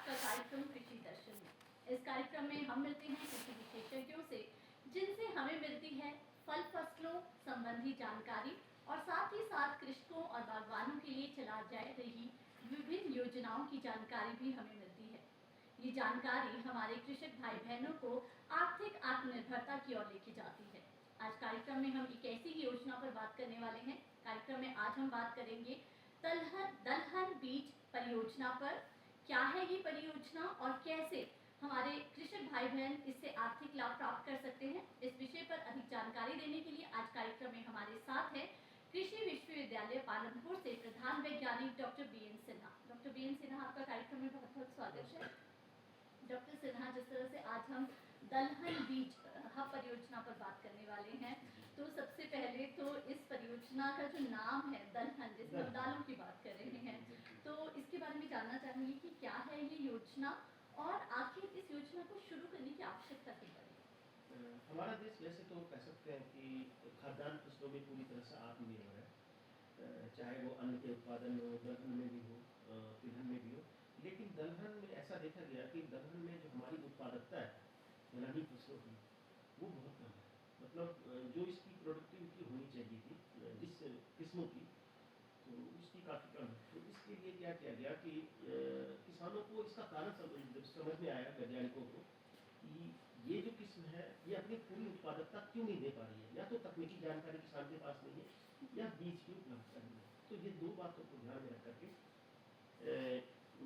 आपका कार्यक्रम कृषि दर्शन में। इस कार्यक्रम में हम मिलते हैं कृषि विशेषज्ञों से, जिनसे हमें मिलती है फल फसलों संबंधी जानकारी और साथ ही साथ कृषकों और बागवानों के लिए चला जा रही विभिन्न योजनाओं की जानकारी भी हमें मिलती है। ये जानकारी हमारे कृषक भाई बहनों को आर्थिक आत्मनिर्भरता की ओर लेके जाती है। आज कार्यक्रम में हम एक ऐसी ही योजना पर बात करने वाले हैं। कार्यक्रम में आज हम बात करेंगे दलहन बीज परियोजना पर। क्या है ये परियोजना और कैसे हमारे कृषक भाई बहन इससे आर्थिक लाभ प्राप्त कर सकते हैं, इस विषय पर अधिक जानकारी देने के लिए आज कार्यक्रम में हमारे साथ है कृषि विश्वविद्यालय पालनपुर से प्रधान वैज्ञानिक doctor BN Sinha. Doctor BN Sinha, आपका कार्यक्रम में बहुत बहुत स्वागत है। डॉक्टर सिन्हा, जिस तरह से आज हम दलहन बीज हब परियोजना पर बात करने वाले हैं, तो सबसे पहले तो इस परियोजना का जो नाम है दलहन, जिसमें हम दालों की बात कर रहे हैं, तो इसके बारे में जानना चाहूंगी कि क्या है ये योजना और आखिर इस योजना को शुरू करने की आवश्यकता क्यों पड़ी? हमारा देश वैसे तो कह सकते हैं कि खाद्यान्न फसलों में पूरी तरह से आत्मनिर्भर है, चाहे वो अन्न के उत्पादन में हो, दलहन में भी हो, तिलहन में भी हो। लेकिन दलहन में ऐसा देखा गया कि दलहन में जो हमारी उत्पादकता है दलहनी फसलों की, वो बहुत कम है। मतलब जो इसकी प्रोडक्टिविटी होनी चाहिए थी जिस किस्मों की, तो इसकी काफ़ी कम है। तो इसके लिए क्या किया गया कि किसानों को इसका कारण समझ में आया, वैज्ञानिकों को, कि ये जो किस्म है ये अपनी पूरी उत्पादकता क्यों नहीं दे पा रही है। या तो तकनीकी जानकारी किसान के पास नहीं है या बीज की उपलब्धता नहीं है। तो ये दो बातों को ध्यान में रख करके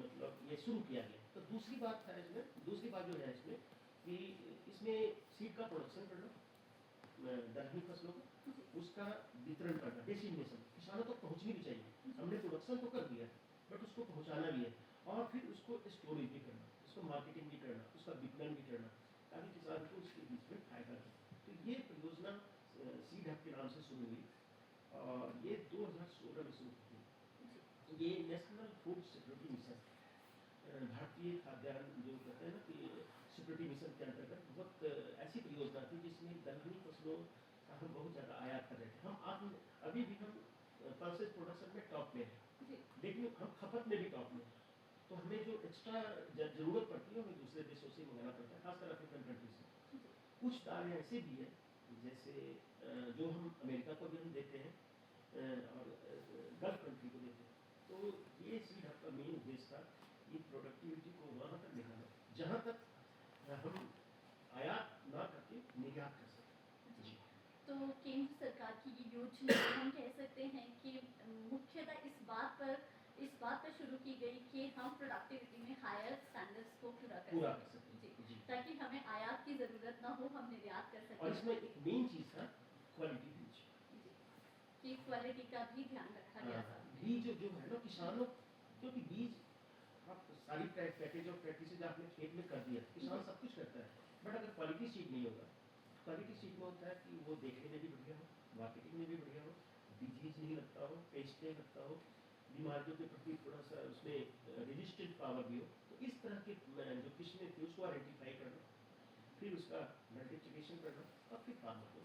मतलब ये शुरू किया गया। तो दूसरी बात है इसमें, दूसरी बात जो है इसमें कि इसमें सीड का प्रोडक्शन करना, दलहनी फसलों को उसका वितरण करना, डेस्टिनेशन किसानों तक पहुंचनी भी चाहिए। हमने प्रोडक्शन तो कर दिया बट उसको पहुंचाना भी है और फिर उसको स्टोरेज भी करना, उसको मार्केटिंग भी करना, उसका विपणन भी करना, ताकि किसान को उसके बीच में फायदा हो। तो ये परियोजना सीड हब के नाम से शुरू हुई और ये 2016 में शुरू हुई। ये नेशनल फूड सिक्योरिटी मिशन, भारतीय खाद्यान्न जो कहते हैं ना कि सिक्योरिटी मिशन के अंतर्गत बहुत ऐसी परियोजना थी जिसमें दलहनी फसलों का हम बहुत ज़्यादा आयात कर रहे थे। अभी भी हम पल्सेस प्रोडक्शन में टॉप में है, लेकिन हम खपत में भी टॉप में है। तो हमें जो एक्स्ट्रा ज़रूरत पड़ती है हमें दूसरे देशों से मंगाना पड़ता है, खासकर अफ्रीकन कंट्री से। कुछ दालें ऐसे भी हैं जैसे जो हम अमेरिका को भी हम देते हैं और गल्फ कंट्री को देते हैं। तो ये सीड हब का मेन उद्देश्य था कि प्रोडक्टिविटी को वहाँ तक दिखाना जहाँ तक हम आयात ना करके निर्यात कर सकें। जी। तो केंद्र सरकार की ये योजना हम कह सकते हैं कि मुख्यतः इस बात पर शुरू की गई कि हम प्रोडक्टिविटी में हायर स्टैंडर्ड्स को पूरा कर सकें, जी, ताकि हमें आयात की ज़रूरत ना हो, हम निर्यात कर सकें। और इसमें एक मेन चीज़ था क्वालिटी बीज, कि क्वालिटी का भी ध्यान रखा गया था। बीज जो है ना किसानों, क्योंकि बीज आप सारी पैकेज और प्रैक्टिसेज आपने खेत में कर दिया, किसान सब कुछ करता है, बट अगर क्वालिटी सीड नहीं होगा, क्वालिटी सीड में होता है कि वो देखने में भी बढ़िया हो, मार्केटिंग में भी बढ़िया हो, डिजीज नहीं लगता हो, पेस्ट नहीं लगता हो, बीमारियों के प्रति थोड़ा सा उसमें रेजिस्टेंट पावर भी हो। तो इस तरह के जो किस्में थी उसको आइडेंटिफाई करना, फिर उसका मल्टीप्लिकेशन करना और फिर फार्मर को।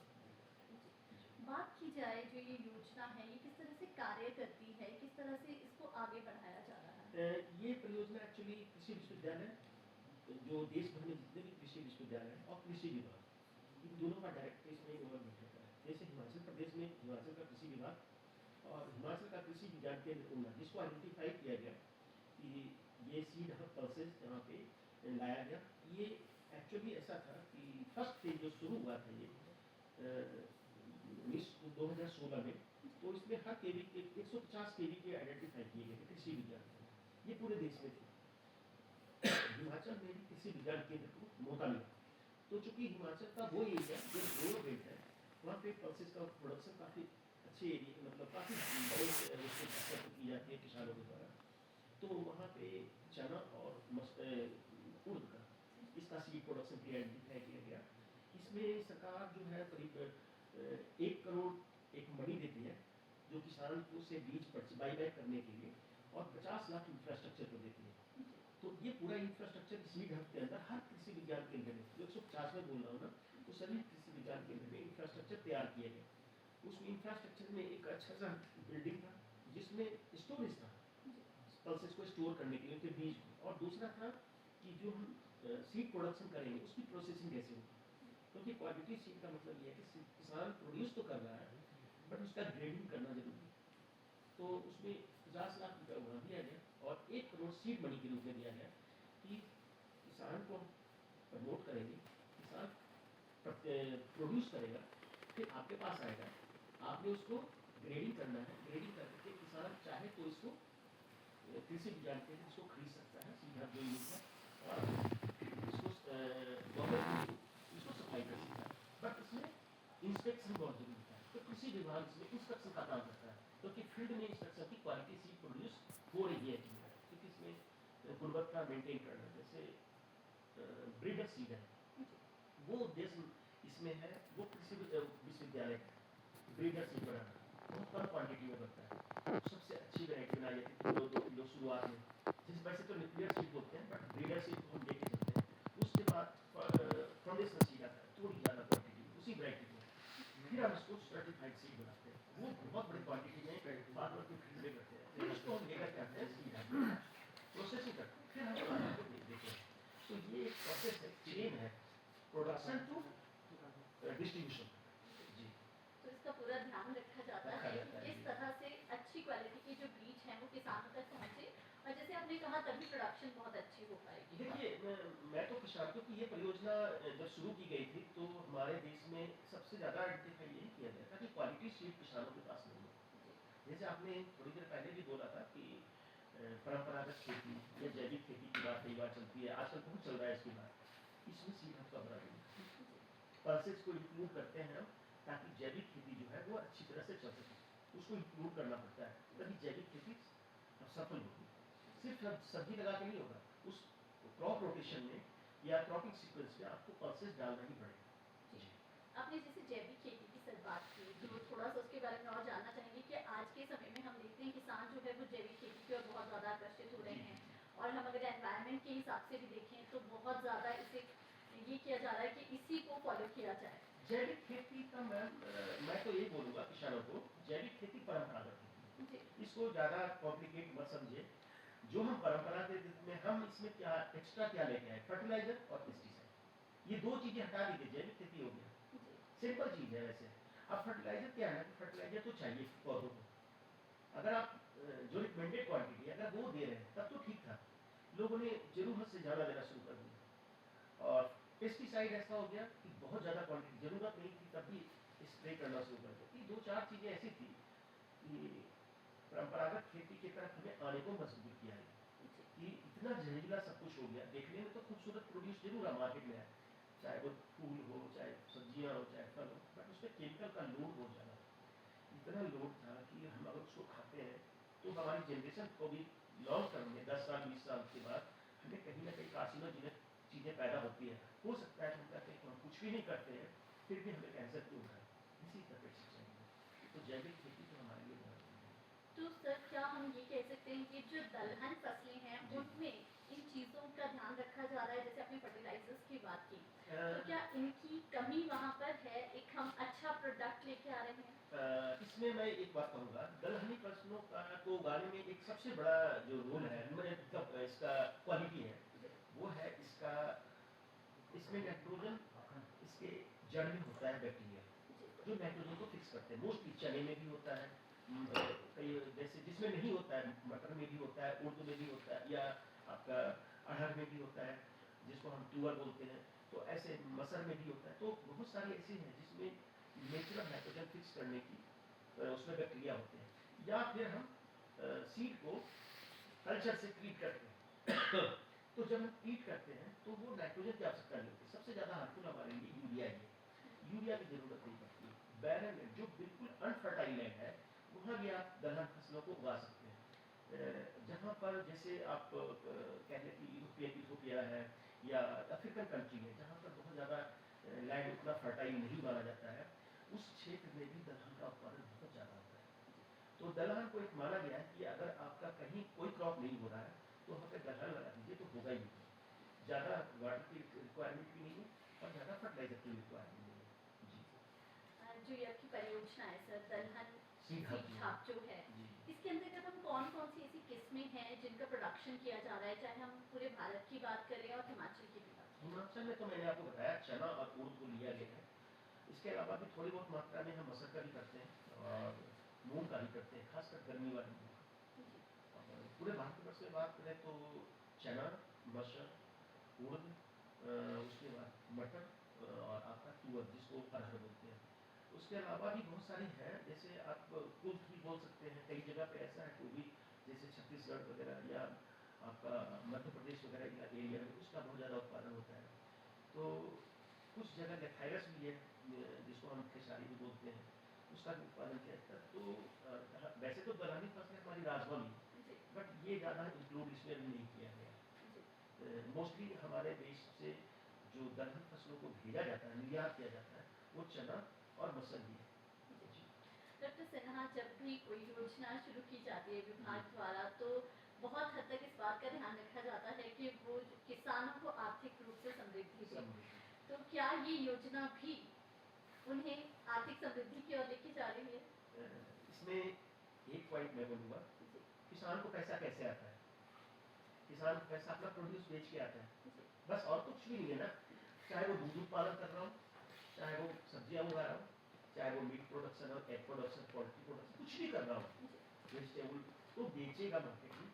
बात की जाए जो ये योजना है, ये किस तरह से कार्य करती है, किस तरह से इसको आगे बढ़ाया जा रहा है? ये परियोजना एक्चुअली कृषि विश्वविद्यालय, जो देश भर में जितने भी कृषि विश्वविद्यालय हैं और कृषि विभाग, इन दोनों का डायरेक्ट इसमें इन्वॉल्वमेंट होता है। जैसे हिमाचल प्रदेश में हिमाचल का कृषि विभाग और हिमाचल का कृषि विज्ञान केंद्र ऊना, जिसको आइडेंटिफाई किया गया कि ये सीड हब पल्सेस यहाँ पे लाया गया। ये एक्चुअली ऐसा था कि फर्स्ट फेज जो शुरू हुआ था ये 2016 में, तो इसमें हर केवी के 150 केवी के आइडेंटिफाई किए गए कृषि विज्ञान केंद्र, ये पूरे देश में थे। हिमाचल में भी कृषि विज्ञान केंद्र को मौका मिला। तो चूंकि हिमाचल का वो एरिया जो ग्रोअर बेल्ट है, वहाँ पे पल्सेस का प्रोडक्शन काफ़ी अच्छे एरिया, मतलब काफ़ी बड़े स्तर पर की जाती है किसानों के द्वारा। तो वहाँ पे चना और उड़द का इसका सीड प्रोडक्शन के आइडेंटिफाई किया गया। इसमें सरकार जो है करीब 1 करोड़ एक मनी देती है जो किसान को से बीज बाई बैक करने के लिए, और 50 लाख इंफ्रास्ट्रक्चर को देती है। तो ये पूरा इंफ्रास्ट्रक्चर सीड हब के अंदर हर कृषि विज्ञान केंद्र में, जो 150 में बोल रहा हूँ ना, तो सभी कृषि विज्ञान केंद्र में इंफ्रास्ट्रक्चर तैयार किया गया। उस इंफ्रास्ट्रक्चर में एक अच्छा सा बिल्डिंग था जिसमें स्टोरेज था पल्सेस को स्टोर करने के लिए उनके बीज को, और दूसरा सोचना था कि जो हम सीड प्रोडक्शन करेंगे उसकी प्रोसेसिंग कैसे होगी, क्योंकि क्वालिटी सीड का मतलब ये है कि किसान प्रोड्यूस तो कर रहा है बट उसका ग्रेडिंग करना जरूरी है। तो उसमें 50 लाख रुपया वहाँ दिया गया और 1 करोड़ सीड मनी के रूप में दिया गया कि किसान को प्रमोट करेंगे, किसान प्रोड्यूस करेगा, फिर आपके पास आएगा, आपने उसको ग्रेडिंग करना है, ग्रेडिंग करके किसान चाहे तो इसको कृषि विज्ञान केंद्र इसको खरीद सकता है सीधा जो यूज है और इसको गवर्नमेंट इसको सप्लाई कर सकता है। बट इसमें इंस्पेक्शन बहुत जरूरी है, तो कृषि विभाग इसमें इंस्पेक्शन का काम करता है, क्योंकि फील्ड में इंस्पेक्शन की क्वालिटी सीड प्रोड्यूस हो रही है कि नहीं, क्योंकि इसमें गुणवत्ता मेंटेन करना, जैसे ब्रीडर सीड है वो उद्देश्य इसमें है, वो कृषि विश्वविद्यालय का ब्रीडर सीड बनाना बहुत कम क्वांटिटी में बनता है, सबसे अच्छी वैरायटी बनाई जाती है 2-2 किलो शुरुआत में, जिस वैसे तो न्यूक्लियर सीड बोलते हैं बट ब्रीडर सीड को हम लेके चलते हैं। उसके बाद फाउंडेशन सीड आता है थोड़ी ज़्यादा क्वांटिटी उसी वैरायटी में, फिर हम उसको सर्टिफाइड सीड बनाते हैं, वो बहुत बड़ी क्वांटिटी में फार्मर के फील्ड में करते हैं, फिर उसको हम लेकर के आते हैं सीड प्रोसेसिंग करते हैं, फिर हम फार्मर को देते हैं। तो ये एक प्रोसेस है, चेन है, प्रोडक्शन टू डिस्ट्रीब्यूशन। जी, तो इसका पूरा ध्यान रखा जाता रखा है जाता कि है, किस जी। तरह से अच्छी क्वालिटी के जो बीज हैं वो किसानों तक पहुंचे, और जैसे आपने कहा तभी प्रोडक्शन बहुत अच्छी हो पाएगी। देखिए मैं तो खुश हूँ क्योंकि ये परियोजना जब शुरू की गई थी तो हमारे देश में सबसे ज़्यादा आइडेंटिफाई यही किया गया था कि क्वालिटी सीड किसानों के पास नहीं है। जैसे आपने थोड़ी देर पहले भी बोला था कि परंपरागत खेती या जैविक खेती की बात कई बार चलती है, आजकल बहुत चल रहा है इसकी बात, इसमें सीड आपका बड़ा रोल है। पल्सेस को इंक्लूड करते हैं हम, ताकि जैविक खेती जो है वो अच्छी तरह से चल सके, उसको इंक्लूड करना पड़ता है, तभी जैविक खेती सफल होगी। सिर्फ सब्जी लगा के नहीं होगा, उस क्रॉप रोटेशन में या क्रॉपिंग सीक्वेंस में आपको पल्सेस डालना ही पड़ेगा। जी। आपने जैसे जैविक खेती की सर बात की, तो थोड़ा सा उसके बारे में और जानना चाहेंगे कि आज के समय में हम देखते हैं किसान जो है वो जैविक खेती की ओर बहुत ज़्यादा आकर्षित हो रहे हैं, और हम अगर एनवायरनमेंट के हिसाब से भी देखें तो बहुत ज़्यादा इसे ये किया जा रहा है कि इसी को फॉलो किया जाए। जैविक खेती का मैं तो ये बोलूँगा किसानों को, जैविक खेती परंपरागत खेती है, इसको ज़्यादा कॉम्प्लिकेट मत समझे। जो हम परंपरागत में हम इसमें क्या एक्स्ट्रा क्या लेके आए, फर्टिलाइजर और पेस्टिसाइड, ये 2 चीज़ें हटा दीजिए, जैविक खेती हो गया, सिंपल चीज़ है वैसे। अब फर्टिलाइजर क्या है, फर्टिलाइजर तो चाहिए पौधों को, अगर आप जो रिकमेंडेड क्वांटिटी अगर वो दे रहे हैं तब तो ठीक था, लोगों ने जरूरत से ज़्यादा देना शुरू कर दिया। और पेस्टिसाइड ऐसा हो गया कि बहुत ज़्यादा क्वांटिटी, जरूरत नहीं थी तब भी स्प्रे करना शुरू कर दिया। ये 2-4 चीज़ें ऐसी थी कि परंपरागत खेती की तरफ हमें आने को मजबूर किया है कि इतना जहरीला सब कुछ हो गया। देखने में तो खूबसूरत प्रोड्यूस जरूर मार्केट में है, चाहे वो फूल हो, चाहे सब्जियां हो, चाहे फल हो, बट उसमें केमिकल का लोड बहुत ज़्यादा था। इतना लोड था कि हम अगर उसको खाते हैं तो हमारी जनरेशन को भी लॉन्ग टर्म में 10 साल 20 साल के बाद हमें कहीं ना कहीं कार्सिनोजेनिक चीज़ें पैदा होती है। हो सकता है हम कहते हैं कि हम कुछ भी नहीं करते हैं फिर भी हमें कैंसर क्यों होता है, इसी तरह से चाहिए। तो जैविक खेती तो हमारे लिए बहुत तो सर क्या हम ये कह सकते हैं कि जो दलहन फसलें हैं जी। उनमें इन चीज़ों का ध्यान रखा जा रहा है, जैसे आपने फर्टिलाइजर्स की बात की, तो अ, क्या इनकी कमी वहाँ पर है, एक हम अच्छा प्रोडक्ट लेके आ रहे हैं? इसमें मैं एक बात कहूँगा, दलहनी फसलों का को उगाने में एक सबसे बड़ा जो रोल है, मतलब इसका क्वालिटी है, वो है इसका, इसमें नाइट्रोजन इसके जड़ में होता है बैक्टीरिया, जो नाइट्रोजन को फिक्स करते हैं। मोस्टली चने में भी होता है, कई जैसे जिसमें नहीं होता है, मटर में भी होता है, उड़द में भी होता है, या आपका अरहर में भी होता है जिसको हम ट्यूबर बोलते हैं, तो ऐसे मसर में भी होता है। तो बहुत सारे ऐसे हैं जिसमें नेचुरल नाइट्रोजन फिक्स करने की उसमें बैक्टीरिया होते हैं। या फिर हम सीड को कल्चर से ट्रीट करते हैं तो जब हम ट्रीट करते हैं तो वो नाइट्रोजन की आवश्यकता नहीं होती। सबसे ज़्यादा हार्मफुल हमारे लिए यूरिया ही है, यूरिया की ज़रूरत नहीं पड़ती। बैरन लैंड जो बिल्कुल अनफर्टाइल लैंड है वहाँ भी आप दलहन फसलों को उगा सकते हैं। जहाँ पर जैसे आप कह लें कि यूरोपियन इथोपिया है या अफ्रीकन कंट्री है जहाँ पर बहुत ज़्यादा लैंड उतना फर्टाइल नहीं माना जाता है, उस क्षेत्र में भी दलहन का उत्पादन बहुत ज़्यादा होता है। तो दलहन को एक माना गया है कि अगर आपका कहीं कोई क्रॉप नहीं हो रहा है तो वहाँ पे दलहन लगा दीजिए तो होगा ही नहीं। ज़्यादा वाटर की रिक्वायरमेंट भी नहीं है और ज़्यादा फर्टिलाइजर की रिक्वायरमेंट नहीं है। जी। जो ये आपकी परियोजना है सर, दलहन सीड हब सीड हब जो है, जी। इसके अंतर्गत हम कौन कौन सी ऐसी किस्में हैं जिनका प्रोडक्शन किया जा रहा है, चाहे हम पूरे पूरे भारत की बात करें और हिमाचल की भी बात करें। हिमाचल में तो मैंने आपको बताया चना और उड़द को लिया गया है। इसके अलावा भी थोड़ी बहुत मात्रा में हम मटर का भी करते हैं और मूंग का भी करते हैं, खासकर गर्मी वाले मूंग। जी और पूरे भारतवर्ष में बात करें तो चना, मटर, उड़द, उसके बाद मटर और आपका तुअर जिसको अरहर बोलते हैं। उसके अलावा भी बहुत सारे हैं, जैसे आप कुल्थ भी बोल सकते हैं। कई जगह पे ऐसा है कि भी जैसे छत्तीसगढ़ वगैरह या आपका मध्य प्रदेश वगैरह का एरिया में उसका बहुत ज़्यादा उत्पादन होता है। तो कुछ जगह गैथाइरस भी है, जिसको हम खेसारी भी बोलते हैं, उसका भी उत्पादन किया जाता है। तो वैसे तो दलहनी फसलें हमारी राजमा भी है, जी बट ये ज़्यादा इंक्लूड इसमें भी नहीं किया गया। जी मोस्टली हमारे देश से जो दलहन फसलों को भेजा जाता है, निर्यात किया जाता है, वो चना और मसल भी है। जी डॉक्टर सिन्हा, जब भी कोई योजना शुरू की जाती है जी विभाग द्वारा तो बहुत हद तक इस बात का ध्यान रखा जाता है कि वो किसानों को आर्थिक रूप से समृद्धि दे। समृद्धि। तो क्या ये योजना भी उन्हें आर्थिक समृद्धि की ओर लेके जा रही है? इसमें एक पॉइंट मैं बोलूँगा, जी किसान को पैसा कैसे आता है? किसान को पैसा अपना प्रोड्यूस बेच के आता है, जी बस और कुछ भी नहीं है ना। चाहे वो दूध उत्पादन कर रहा हूँ, चाहे वो सब्जियां उगा रहा हूँ, चाहे वो मीट प्रोडक्शन और एग प्रोडक्शन, पोल्ट्री प्रोडक्शन, कुछ भी कर रहा हूँ, जी वेजिटेबल तो बेचेगा मार्केट में,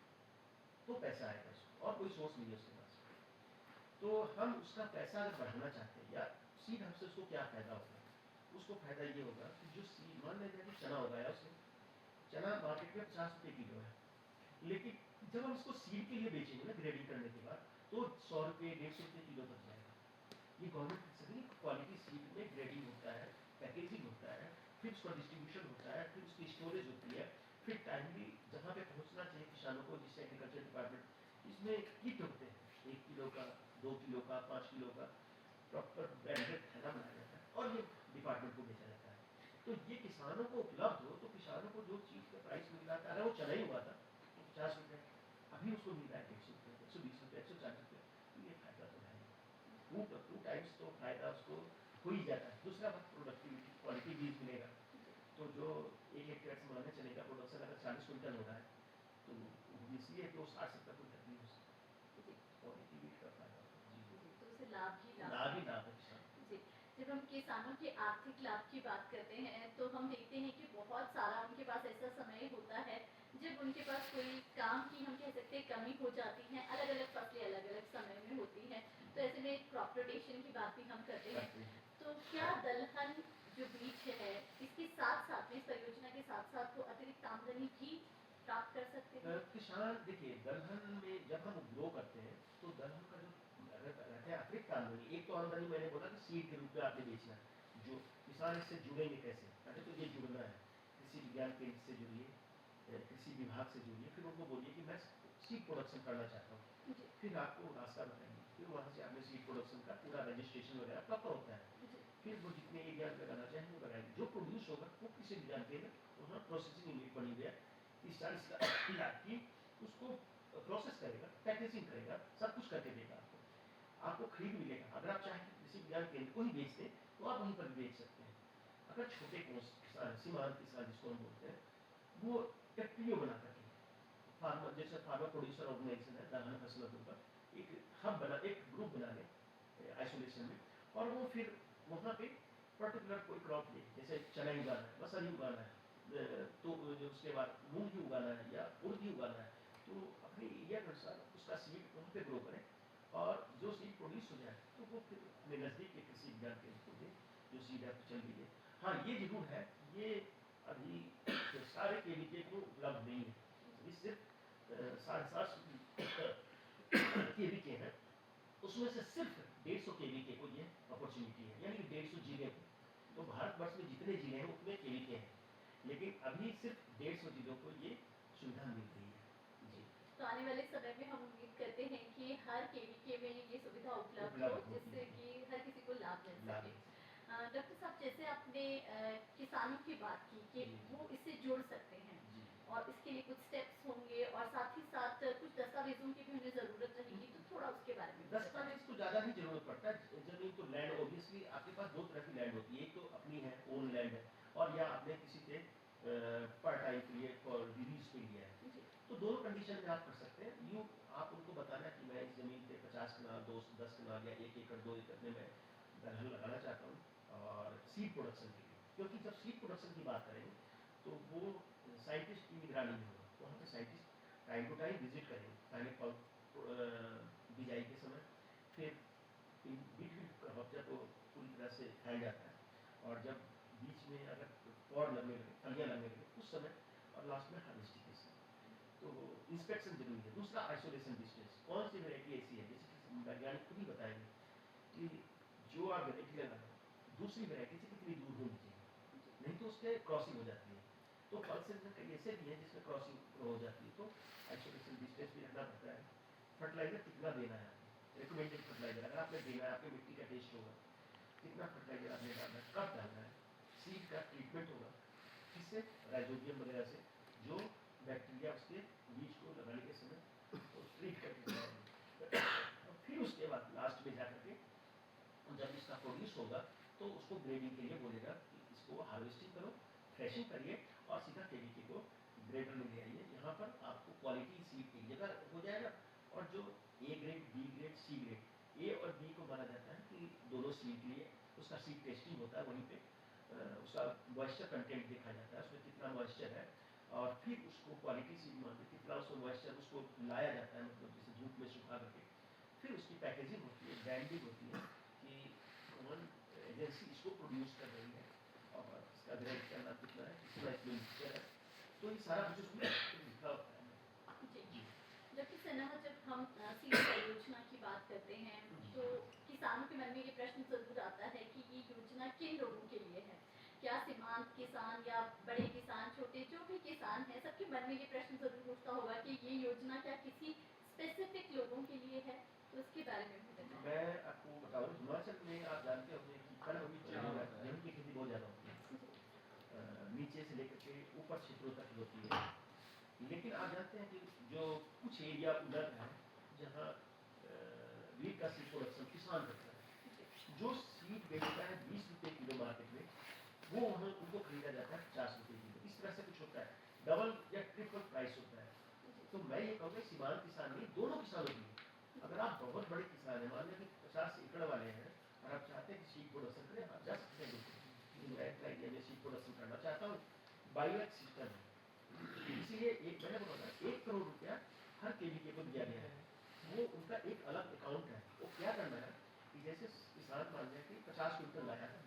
तो पैसा आएगा उसको, और कोई सोर्स नहीं है उसके पास। तो हम उसका पैसा अगर बढ़ाना चाहते हैं या सीड हमसे उसको क्या फायदा होगा, उसको फायदा ये होगा कि जो सीड, मान लीजिए कि चना उगाया उसने, चना मार्केट में 50 रुपये किलो है, लेकिन जब हम इसको सीड के लिए बेचेंगे ना ग्रेडिंग करने के बाद, तो 100 रुपये 150 रुपये किलो तक जाएगा। ये गवर्नमेंट की सभी क्वालिटी सीड में ग्रेडिंग होता है, पैकेजिंग होता है, फिर उसका डिस्ट्रीब्यूशन होता है, फिर उसकी स्टोरेज होती है, फिर टाइमली जहाँ पे पहुँचना चाहिए किसानों को, जिससे एग्रीकल्चर डिपार्टमेंट इसमें किट होते हैं, 1 किलो का, 2 किलो का, 5 किलो का प्रॉपर ब्रांडेड थैला बनाया जाता है और ये डिपार्टमेंट को बेचा जाता है। तो ये किसानों को उपलब्ध हो, तो किसानों को जो चीज़ का प्राइस मिल रहा था, अगर वो चना ही हुआ था तो 50 रुपये, अभी उसको मिल रहा है 150 रुपये, 120 रुपये, 140 रुपये, तो ये फायदा तो है। टू टाइम्स तो फायदा उसको हो ही जाता है। दूसरा बात, प्रोडक्टिविटी, क्वालिटी बीज मिलेगा। तो जो 1 हेक्टेयर से माने चने का प्रोडक्शन अगर 40 क्विंटल हो रहा है, तो इसलिए कि वो 60-70 क्विंटल भी हो सकता जी है। क्वालिटी बीज का फायदा होता है। जी तो उसे लाभ ही जी लाभ लाभ है। ही लाभ है किसान। जी, जब हम किसानों के आर्थिक लाभ की बात करते हैं तो हम देखते हैं कि बहुत सारा उनके पास ऐसा समय होता है जब उनके पास कोई काम की हम कह सकते हैं कमी हो जाती है, अलग अलग फसलें अलग अलग समय में होती हैं, तो ऐसे में क्रॉप रोटेशन की बात भी हम करते हैं। करते हैं। तो क्या दलहन जो बीज है इसके साथ साथ में, इस परियोजना के साथ साथ वो अतिरिक्त आमदनी भी प्राप्त कर सकते हैं? किसान देखिए, दलहन में जब हम ग्रो करते हैं तो दलहन का जो रहता है अतिरिक्त आमदनी, एक तो आमदनी मैंने बोला कि सीड के रूप में आपने बेचना है, जो किसान इससे जुड़ेंगे कैसे, पहले तो ये जुड़ना है, कृषि विज्ञान केंद्र से जुड़िए, कृषि विभाग से जुड़िए, फिर उनको बोलिए कि मैं सीड प्रोडक्शन करना चाहता हूँ, जी फिर आपको रास्ता बताएंगे, फिर वहाँ से आपने सीड प्रोडक्शन का पूरा रजिस्ट्रेशन वगैरह प्रॉपर होता है, जी फिर वो जितने एरिया लगाना चाहें वो लगाएंगे, जो प्रोड्यूस होगा वो कृषि विज्ञान केंद्र, वहाँ प्रोसेसिंग यूनिट बनी हुई है, 30-40 लाख की, उसको प्रोसेस करेगा, पैकेजिंग करेगा, सब कुछ करके देगा आपको, आपको खरीद मिलेगा। अगर आप चाहें कि कृषि विज्ञान केंद्र को ही बेच दें तो आप वहीं पर भी बेच सकते हैं। अगर छोटे किसान, सीमांत किसान जिसको हम बोलते हैं, वो एफपीओ बना करके, फार्मर जैसे फार्मर प्रोड्यूसर ऑर्गेनाइजेशन है दलहन फसलों के ऊपर, एक हब बना, एक ग्रुप बना लें आइसोलेशन में, और वो फिर वहाँ पे पर्टिकुलर कोई क्रॉप ले, जैसे चना ही उगाना है, मसल ही उगाना है, तो जो उसके बाद मूंग ही उगाना है या उड़द ही उगाना है, तो अपने एरिया के अनुसार उसका सीड वहाँ पे ग्रो करें, और जो सीड प्रोड्यूस हो जाए तो वो फिर अपने नज़दीक के कृषि विज्ञान केंद्र को दें, जो सीड आपको चल रही है। हाँ, ये जरूर है, ये अभी सारे केवीके को उपलब्ध नहीं है, अभी सिर्फ 750 केवीके हैं, उसमें से सिर्फ 150 केवीके को ये अपॉर्चुनिटी है, यानी कि 150 जिले को। तो भारतवर्ष में जितने जिले हैं उतने केवीके हैं, लेकिन अभी सिर्फ 150 जिलों को ये सुविधा मिल रही है। जी तो आने वाले समय में हम उम्मीद करते हैं कि हर केवीके में ये सुविधा उपलब्ध हो उपलब्ध होती जिससे है, कि हर किसी को लाभ मिल लाभ सके। डॉक्टर साहब, जैसे आपने किसानों की बात की कि जी वो इससे जुड़ सकते हैं जी। और इसके लिए कुछ स्टेप्स होंगे और साथ ही साथ कुछ दस्तावेजों की भी उन्हें ज़रूरत रहेगी, तो थोड़ा उसके बारे में भी बताएं। दस्तावेज तो ज़्यादा नहीं जरूरत पड़ता है, जमीन तो लैंड ऑब्वियसली आपके पास दो तरह की लैंड होती है, एक तो अपनी है, ओन लैंड है, और या आपने किसी से पर टाइम के लिए फॉर लीज पे लिया है, जी तो दोनों कंडीशन में आप कर सकते हैं। आप उनको बताना कि मैं इस जमीन 10 कनाल या 1 एकड़ 2 एकड़ में मैं दलहन लगाना चाहता हूँ और सीड प्रोडक्शन के लिए, क्योंकि जब सीड प्रोडक्शन की बात करेंगे तो वो साइंटिस्ट की निगरानी में होगा। वहाँ पे scientist time to time visit करेंगे, पहले बिजाई के समय, फिर बीट हफ्ता तो पूरी तरह से फैल जाता है, और जब बीच में अगर पौड़ लगने लगे, फलियाँ लगने लगे उस समय, और लास्ट में हार्वेस्टिंग के समय, तो इंस्पेक्शन जरूरी है। दूसरा आइसोलेशन डिस्टेंस, कौन सी वेराइटी ऐसी है, जैसे कि वैज्ञानिक खुद ही बताएंगे कि जो आप वेराइटी लगा रहे हो दूसरी वेराइटी से कितनी दूर होनी चाहिए, नहीं तो उसके क्रॉसिंग हो जाती है। तो फल सीजन कई ऐसे भी है जिसमें क्रॉसिंग हो जाती है, तो आइसोलेशन डिस्टेंस भी रखना पड़ता है। फर्टिलाइजर कितना देना है, रिकमेंडेड फर्टिलाइजर अगर आपने देना है, आपके मिट्टी का टेस्ट होगा, कितना फर्टिलाइजर आपने डालना है, कब डालना है, सीड का ट्रीटमेंट होगा, किससे, राइजोबियम वगैरह से, जो बैक्टीरिया उसके बीज को लगाने के समय तो ट्रीट करके जाएंगे। फिर उसके बाद लास्ट में जाकर के जब इसका प्रोड्यूस होगा तो उसको ग्रेडिंग के लिए बोलेगा कि इसको हार्वेस्टिंग करो, थ्रेशिंग करिए और सीधा केवीके को ग्रेडर में ले आइए। यहाँ पर आपको क्वालिटी सीड की जगह हो जाएगा, और जो A grade, B grade, C grade, A और बी को माना जाता है कि दोनों सीड के लिए उसका सीड टेस्टिंग होता है, वहीं पे उसका मॉइस्चर कंटेंट देखा जाता है, उसमें कितना मॉइस्चर है, और फिर उसको क्वालिटी सीड मान के कितना उसको मॉइस्चर उसको लाया जाता है, मतलब जैसे धूप में सुखा करके, फिर उसकी पैकेजिंग होती है, ब्रांडिंग होती है कि कौन एजेंसी इसको प्रोड्यूस कर रही है और इसका ग्रेड का नाम कितना है, कितना इसमें मिक्सचर है, तो ये सारा कुछ उसमें लिखा होता है। जी। जबकि सनहा, जब हम सीड परियोजना की बात करते हैं तो किसानों के मन में ये प्रश्न जरूर आता है कि ये योजना किन लोगों के लिए है। क्या सीमांत किसान या बड़े किसान, छोटे जो भी किसान हैं, सबके मन में ये प्रश्न जरूर उठता होगा कि ये योजना क्या किसी स्पेसिफिक लोगों के लिए है। तो इसके बारे में भी बताएं। मैं आपको बताऊँ, हिमाचल में आप जानते होंगे कि कनक गेहूँ की खेती बहुत ज़्यादा होती है, नीचे से लेकर के ऊपर क्षेत्रों तक होती है। लेकिन आप जानते हैं कि जो कुछ एरिया उधर है जहाँ वीट का सीड प्रोडक्शन किसान करता है, जो सीड बेचता है 20 रुपये किलो मार्केट में, वो वहाँ उनको खरीदा जाता है 50 रुपये किलो। इस तरह से कुछ होता है, डबल या ट्रिपल प्राइस होता है। तो मैं ये कहूँगा सीमांत किसान नहीं, दोनों किसानों के लिए, अगर आप बहुत बड़े किसान हैं, मान लें कि 50 एकड़ वाले हैं और आप चाहते हैं कि सीड प्रोडक्शन करें, आप जा सकते हैं बिल्कुल, मैं सीड प्रोडक्शन करना चाहता हूँ, बाईवेक सिस्टम है, इसीलिए एक मैंने बोला 1 करोड़ रुपया हर केवीके को दिया गया है। वो उनका एक अलग अकाउंट है, वो क्या करना है कि जैसे किसान मान लें कि 50 क्विंटल लाया है,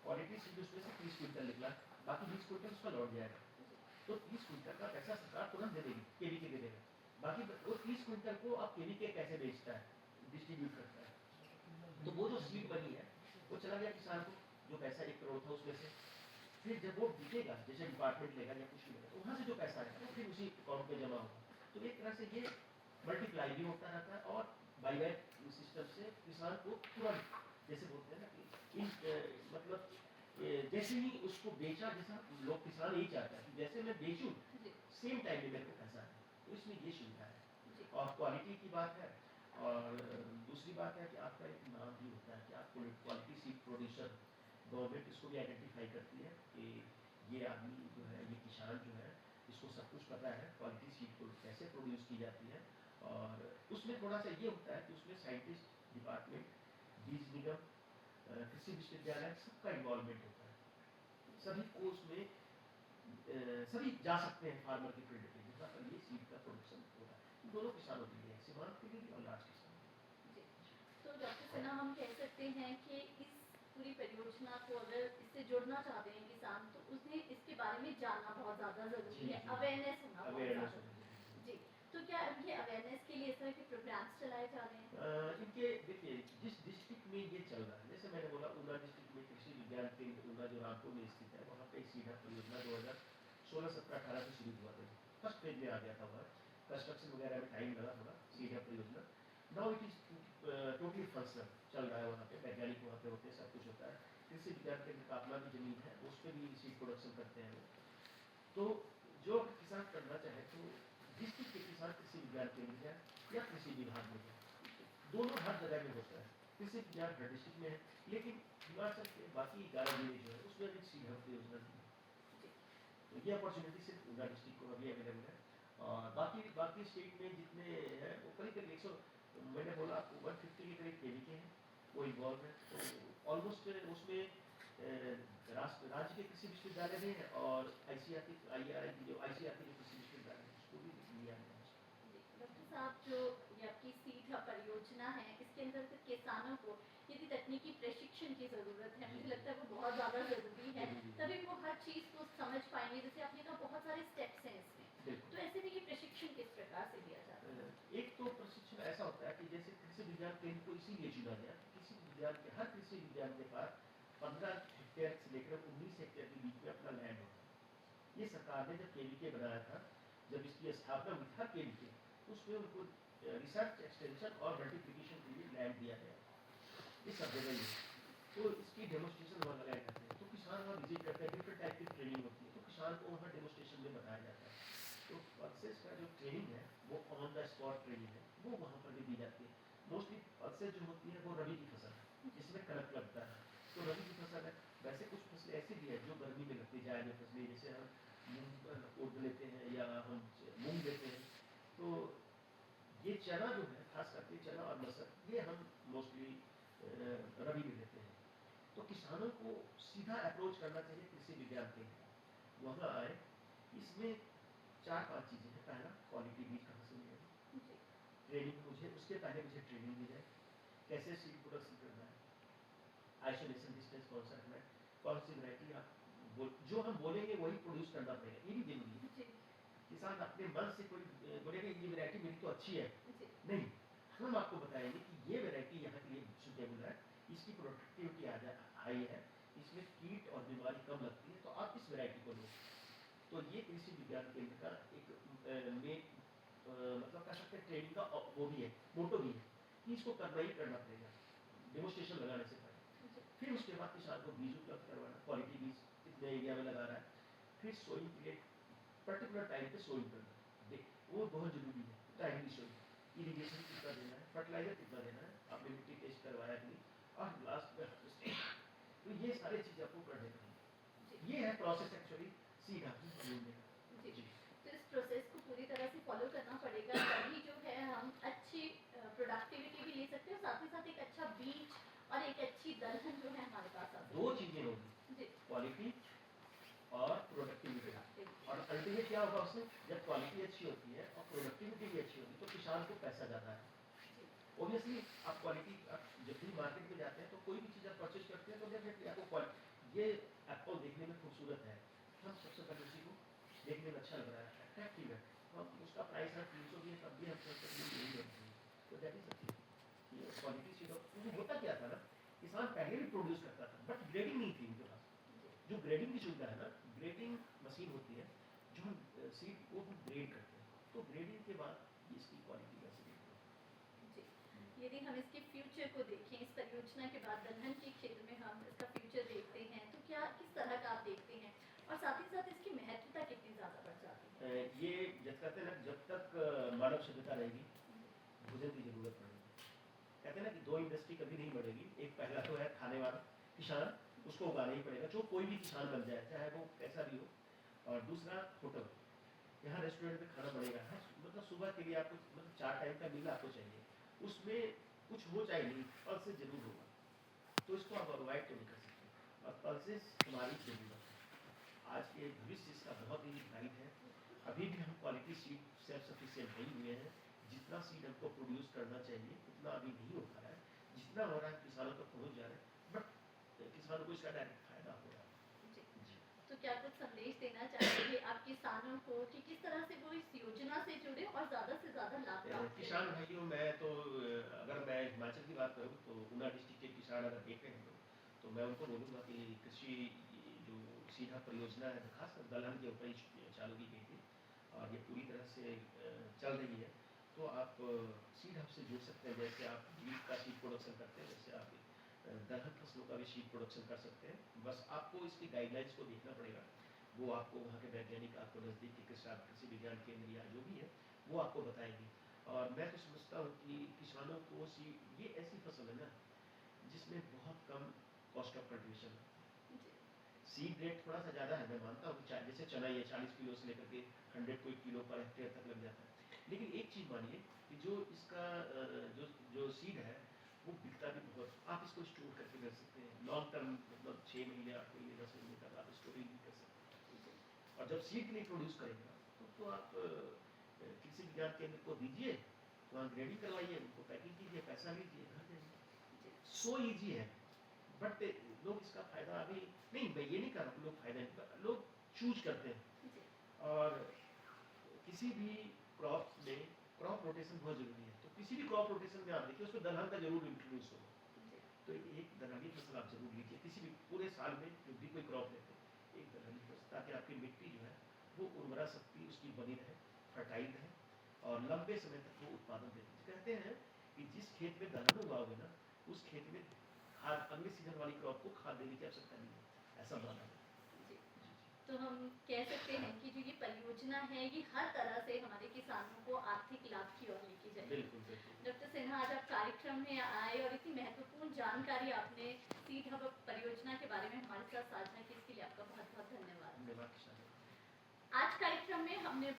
क्वालिटी सीड उसमें से 30 क्विंटल निकला, बाकी 20 क्विंटल उसका लौट जाएगा, तो 30 क्विंटल का पैसा सरकार तुरंत दे देगी, केवीके दे देगा। बाकी वो 30 क्विंटल को अब केवीके कैसे बेचता है, डिस्ट्रीब्यूट करता है, तो वो जो सीड बनी है वो चला गया किसान को, जो पैसा 1 करोड़ था उसमें से, फिर जब वो बिकेगा, जैसे डिपार्टमेंट लेगा या कुछ लेगा, तो वहाँ से जो पैसा आएगा वो फिर उसी अकाउंट में जमा होगा। तो एक तरह से ये मल्टीप्लाई भी होता रहता है, और बाईबैक सिस्टम से किसान को तुरंत, जैसे बोलते हैं ना कि मतलब जैसे ही उसको बेचा, जैसा लोग किसान यही चाहता है कि जैसे मैं बेचूं सेम टाइम में मेरे को पैसा है, तो इसमें ये सुविधा है। और क्वालिटी की बात है, और दूसरी बात है कि आपका एक नाम भी होता है कि आप क्वालिटी सीड प्रोड्यूसर, गवर्नमेंट इसको भी आइडेंटिफाई करती है कि ये आदमी जो है, ये किसान जो है, इसको सब कुछ पता है क्वालिटी सीड को कैसे प्रोड्यूस की जाती है। और उसमें थोड़ा सा ये होता है कि उसमें साइंटिस्ट डिपार्टमेंट, बीज निगम, कृषि विश्वविद्यालय, सबका इन्वॉल्वमेंट होता है, सभी को उसमें सभी जा सकते हैं फार्मर के फील्ड पे, जहाँ पर ये सीड का प्रोडक्शन होता है, दोनों किसानों के लिए, सीमांत के लिए और लार्ज किसानों के लिए। तो डॉक्टर सिन्हा, हम कह सकते हैं कि इस पूरी परियोजना को अगर इससे जुड़ना चाहते हैं किसान, तो उसने इसके बारे में जानना बहुत ज़्यादा ज़रूरी है, अवेयरनेस होना बहुत ज़्यादा जी। तो क्या इनके अवेयरनेस के लिए इस तरह के प्रोग्राम्स चलाए जा रहे हैं? इनके देखिए, जिस डिस्ट्रिक्ट में ये चल रहा है, जैसे मैंने बोला ऊना डिस्ट्रिक्ट में कृषि विज्ञान केंद्र ऊना जो रामपुर में स्थित है, वहाँ पे सीधा परियोजना 2016, 17, 18 से शुरू हुआ था, फर्स्ट फेज में आ गया था, वहाँ कंस्ट्रक्शन वगैरह में टाइम लगा थोड़ा, सीधा परियोजना now it is totally functional चल रहा है। वहाँ पे वैज्ञानिक वहाँ पे होते हैं, सब कुछ होता है, कृषि विज्ञान केंद्र का अपना भी जमीन है, उस पर भी सीड प्रोडक्शन करते हैं लोग। तो जो किसान करना चाहे तो डिस्ट्रिक्ट के किसान कृषि विज्ञान केंद्र जाए या कृषि विभाग में जाए, दोनों हर जगह में होता है। कृषि विज्ञान हर डिस्ट्रिक्ट में है, लेकिन हिमाचल के बाकी 11 जिले जो है उसमें भी सीड हब योजना नहीं है, तो ये अपॉर्चुनिटी सिर्फ ऊना डिस्ट्रिक्ट को अभी अवेलेबल है। और बाकी बाकी स्टेट में जितने हैं वो करीब करीब 100 मैंने बोला आपको 150 के करीब केवीके हैं, वो इन्वॉल्व है, तो ऑलमोस्ट उसमें राज्य के कृषि विश्वविद्यालय में है और आईसीआर की जो कृषि विश्वविद्यालय है उसको भी लिया है। डॉक्टर साहब, जो ये आपकी सीधा परियोजना है, इसके अंदर किसानों को यदि तकनीकी प्रशिक्षण की ज़रूरत है, मुझे लगता है वो बहुत ज़्यादा ज़रूरी है, तभी वो हर चीज़ को समझ पाएंगे। जैसे आपने कहा बहुत सारे स्टेप्स हैं इसमें, तो ऐसे में ये प्रशिक्षण किस प्रकार से दिया जाता है? एक तो प्रशिक्षण ऐसा होता है कि जैसे कृषि विज्ञान केंद्र को इसीलिए चुना गया, कृषि विज्ञान के हर कृषि विज्ञान के पास 15 हेक्टेयर से लेकर 19 हेक्टेयर के बीच में अपना लैंड होता है। ये सरकार ने जब केवीके बनाया था, जब इसकी स्थापना हुई था केवीके, उसमें उनको रिसर्च एक्सटेंशन और मल्टीप्लिकेशन के लिए लैंड दिया गया, ये सब जगह ही है। तो इसकी डेमोस्ट्रेशन वहाँ लगाए जाते हैं, तो किसान वहाँ विजिट करते हैं, डिफरेंट टाइप की ट्रेनिंग होती है, तो किसान को वहाँ डेमोस्ट्रेशन में बताया जाता है। तो पल्सेस का जो ट्रेनिंग है वो ऑन द स्पॉट ट्रेनिंग है, वो वहाँ पर भी दी जाती है। मोस्टली पल्सेस जो होती है वो रबी की फसल है, जिसमें कनक लगता है, तो रबी की फसल है। वैसे कुछ फसलें ऐसी भी है जो गर्मी में लगती जाए, जो फसलें जैसे हम मूंग उर्द लेते हैं या हम मूंग लेते हैं, तो ये चना जो है, खास करके चना और मटर, ये हम मोस्टली रबी में लेते हैं। तो किसानों को सीधा अप्रोच करना चाहिए कृषि विज्ञान केंद्र, वहाँ आए। इसमें 4-5 चीज़ें हैं। पहला, क्वालिटी बीज कहाँ से मिलेगा, ट्रेनिंग मुझे उसके पहले मुझे ट्रेनिंग दी जाए, कैसे सीड प्रोडक्शन करना है, आइसोलेशन डिस्टेंस कौन सा रखना है, कौन सी वैरायटी आप जो हम बोलेंगे वही प्रोड्यूस करना पड़ेगा, ये भी जरूरी है। किसान अपने मन से कोई बोलेगा ये वैरायटी मेरी तो अच्छी है, नहीं, हम आपको बताएंगे कि ये वैरायटी यहाँ के लिए सुटेबल है, इसकी प्रोडक्टिविटी हाई है, इसमें कीट और बीमारी कम लगती है, तो आप इस वैरायटी को लो। तो ये कृषि विज्ञान केंद्र का एक मतलब कह सकते हैं ट्रेनिंग का वो भी है, मोटो भी है कि इसको करना ही करना पड़ेगा डेमोस्ट्रेशन लगाने से पहले। फिर उसके बाद किसान को बीज उपलब्ध करवाना, क्वालिटी बीज कितने एरिया में लगा रहा है, फिर सोइंग पीरियड पर्टिकुलर टाइम पे सोइंग करना, वो बहुत जरूरी है, टाइमली सोइंग, इरिगेशन कितना देना है, फर्टिलाइजर कितना देना है, आपने मिट्टी टेस्ट करवाया कि नहीं, और लास्ट में हार्वेस्टिंग। तो ये सारी चीज़ आपको कर देना है। ये है प्रोसेस एक्चुअली सीधा बोलने का। जी, तो इस प्रोसेस को पूरी तरह से फॉलो करना पड़ेगा, तभी जो है हम अच्छी प्रोडक्टिविटी भी ले सकते हैं, साथ ही साथ एक अच्छा बीज और एक अच्छी दलहन जो है हमारे पास आ सकती है। 2 चीज़ें होगी, क्वालिटी और प्रोडक्टिविटी। और अल्टीमेट क्या होगा उसमें, जब क्वालिटी अच्छी होती है और प्रोडक्टिविटी भी अच्छी होती है तो किसान को पैसा ज़्यादा है। ऑब्वियसली आप क्वालिटी, आप जब भी मार्केट में जाते हैं तो कोई भी चीज़ आप परचेज करते हैं तो डेफिनेटली आपको क्वालिटी, ये एप्पल देखने में खूबसूरत है, हम सबसे पहले उसी को देखने में अच्छा लग रहा है, अट्रैक्टिव है, तो हम उसका प्राइस है 300 भी है तब भी हम सोचते हैं यही रखते हैं। तो दैट इज ये क्वालिटी चीज़ होता क्या था ना, किसान पहले भी प्रोड्यूस करता था बट ग्रेडिंग नहीं थी उनके पास। जो ग्रेडिंग की सुविधा है ना, ग्रेडिंग मशीन होती है जो हम सीड को हम ग्रेड करते हैं, तो ग्रेडिंग के बाद इसकी क्वालिटी कैसे यदि हम इसके फ्यूचर को देखें, इस परियोजना के बाद दलहन के क्षेत्र में हम इसका फ्यूचर देखते हैं, तो क्या किस तरह का आप देखते हैं, और साथ ही साथ इसकी महत्वता कितनी ज़्यादा बढ़ जाती है? ये जब कहते हैं ना, जब तक मानव सभ्यता रहेगी भोजन की जरूरत पड़ेगी। कहते हैं ना कि 2 इंडस्ट्री कभी नहीं बढ़ेगी, एक पहला तो है खाने वाला किसान, उसको उगाना ही पड़ेगा, जो कोई भी किसान बन जाए चाहे वो कैसा भी हो, और दूसरा होटल, यहाँ रेस्टोरेंट में खाना बनेगा, मतलब सुबह के लिए आपको मतलब 4 टाइम का मील आपको चाहिए, उसमें कुछ हो चाहे नहीं, पल्सेस जरूर होगा, तो इसको आप अवॉइड तो नहीं कर सकते, और पल्सेस हमारी जरूरत है। आज के भविष्य इसका बहुत ही ब्राइट है। अभी भी हम क्वालिटी सीड सेल्फ सफिशिएंट नहीं हुए हैं, जितना सीड हमको प्रोड्यूस करना चाहिए उतना अभी नहीं हो पा रहा है, जितना हो रहा है किसानों तक पहुँच जा रहा है, बट किसानों को इसका डायरेक्ट फायदा हो रहा है। तो क्या कुछ संदेश देना चाहेंगे आप किसानों को कि किस तरह से वो इस योजना से जुड़े और ज़्यादा से ज़्यादा लाभ प्राप्त करें? किसान भाइयों, मैं तो अगर मैं हिमाचल की बात करूँ तो ऊना डिस्ट्रिक्ट के किसान अगर देख रहे हैं तो मैं उनको बोलूँगा कि कृषि जो सीधा परियोजना है, खासकर दलहन के ऊपर ही चालू की गई थी और ये पूरी तरह से चल रही है, तो आप सीड हब से जुड़ सकते हैं। जैसे आप वीट का सीड प्रोडक्शन करते हैं, वैसे आप दलहन फसलों का भी सीड प्रोडक्शन कर सकते हैं। बस आपको इसकी गाइडलाइंस को देखना पड़ेगा, वो आपको वहाँ के वैज्ञानिक आपको नज़दीक के कृषि विज्ञान केंद्र या जो भी है वो आपको बताएंगे। और मैं तो समझता हूँ कि किसानों को ये ऐसी फसल है ना जिसमें बहुत कम कॉस्ट ऑफ कल्टीवेशन है। सीड रेट थोड़ा सा ज़्यादा है, मैं मानता हूँ कि जैसे चना ये 40 किलो से लेकर के 100 कोई किलो पर हेक्टेयर तक लग जाता है, लेकिन एक चीज़ मानिए कि जो इसका जो वो बिकता भी बहुत, आप इसको स्टोर करके रख सकते हैं लॉन्ग टर्म, मतलब 6 महीने 8 महीने 10 महीने तक आप स्टोरेज भी कर सकते हैं। और जब सीड के लिए प्रोड्यूस करेंगे तो आप कृषि विज्ञान केंद्र को दीजिए, वहाँ ग्रेडिंग करवाइए, उनको पैकिंग कीजिए, पैसा लीजिए, घर जाइए। सो ईजी है, बट लोग इसका फायदा अभी नहीं, मैं ये नहीं कर रहा लोग फायदा नहीं, लोग चूज करते हैं। और किसी भी क्रॉप में क्रॉप रोटेशन बहुत जरूरी है, तो किसी भी क्रॉप रोटेशन में आप देखिए उसमें दलहन का जरूर इंट्रोड्यूस होगा। तो एक दलहनी फसल आप जरूर लीजिए किसी भी पूरे साल में, जो भी कोई क्रॉप लेते हैं एक दलहनी फसल, ताकि आपकी मिट्टी जो है वो उर्वरा शक्ति उसकी बनी रहे, फर्टाइल रहे और लंबे समय तक वो उत्पादन देते हैं। कहते हैं कि जिस खेत में दलहन उगाओगे ना, उस खेत में खाद अगले सीजन वाली क्रॉप को खाद देने की आवश्यकता नहीं है, ऐसा माना है। तो हम कह सकते हैं कि जो ये परियोजना है ये हर तरह से हमारे किसानों को आर्थिक लाभ की ओर लेके जाएगी। बिल्कुल बिल्कुल। डॉक्टर सिन्हा, आज आप कार्यक्रम में आए और इतनी महत्वपूर्ण जानकारी आपने सीड हब परियोजना के बारे में हमारे साथ साझा की,